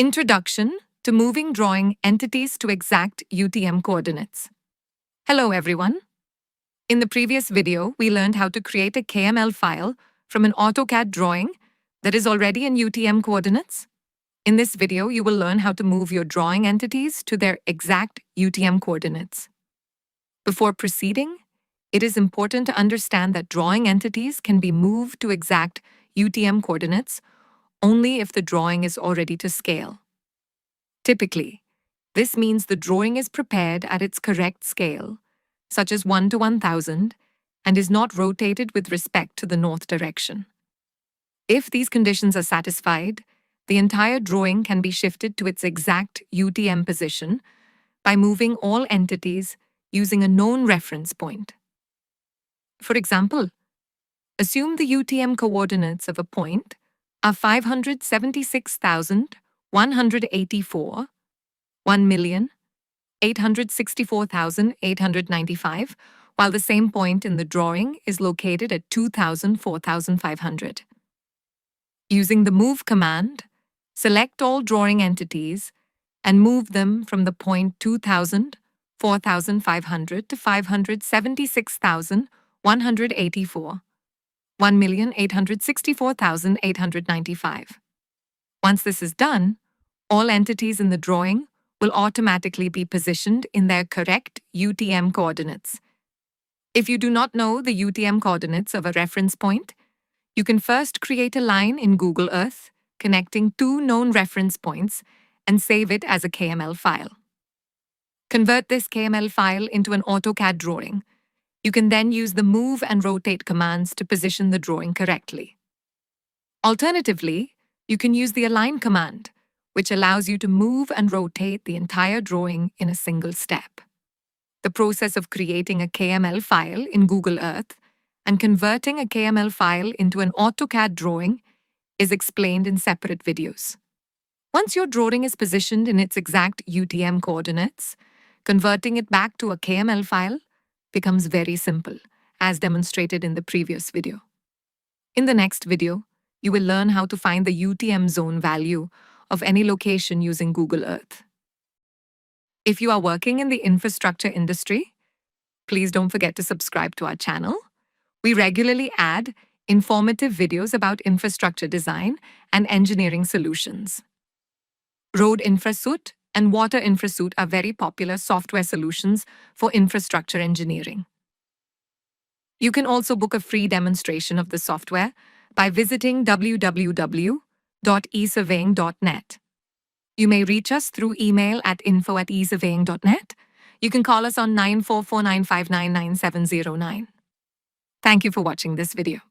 Introduction to Moving Drawing Entities to Exact UTM Coordinates. Hello everyone. In the previous video, we learned how to create a KML file from an AutoCAD drawing that is already in UTM coordinates. In this video, you will learn how to move your drawing entities to their exact UTM coordinates. Before proceeding, it is important to understand that drawing entities can be moved to exact UTM coordinates only if the drawing is already to scale. Typically, this means the drawing is prepared at its correct scale, such as 1 to 1000, and is not rotated with respect to the north direction. If these conditions are satisfied, the entire drawing can be shifted to its exact UTM position by moving all entities using a known reference point. For example, assume the UTM coordinates of a point are 576,184, 1,864,895, while the same point in the drawing is located at 4,500. Using the Move command, select all drawing entities and move them from the point 2,000, 4,500 to 576,184. 1,864,895. Once this is done, all entities in the drawing will automatically be positioned in their correct UTM coordinates. If you do not know the UTM coordinates of a reference point, you can first create a line in Google Earth connecting two known reference points and save it as a KML file. Convert this KML file into an AutoCAD drawing. You can then use the Move and Rotate commands to position the drawing correctly. Alternatively, you can use the Align command, which allows you to move and rotate the entire drawing in a single step. The process of creating a KML file in Google Earth and converting a KML file into an AutoCAD drawing is explained in separate videos. Once your drawing is positioned in its exact UTM coordinates, converting it back to a KML file becomes very simple, as demonstrated in the previous video. In the next video, you will learn how to find the UTM zone value of any location using Google Earth. If you are working in the infrastructure industry, please don't forget to subscribe to our channel. We regularly add informative videos about infrastructure design and engineering solutions. Road InfraSuite and Water InfraSuite are very popular software solutions for infrastructure engineering. You can also book a free demonstration of the software by visiting www.esurveying.net. You may reach us through email at info@esurveying.net. You can call us on 944-959-9709. Thank you for watching this video.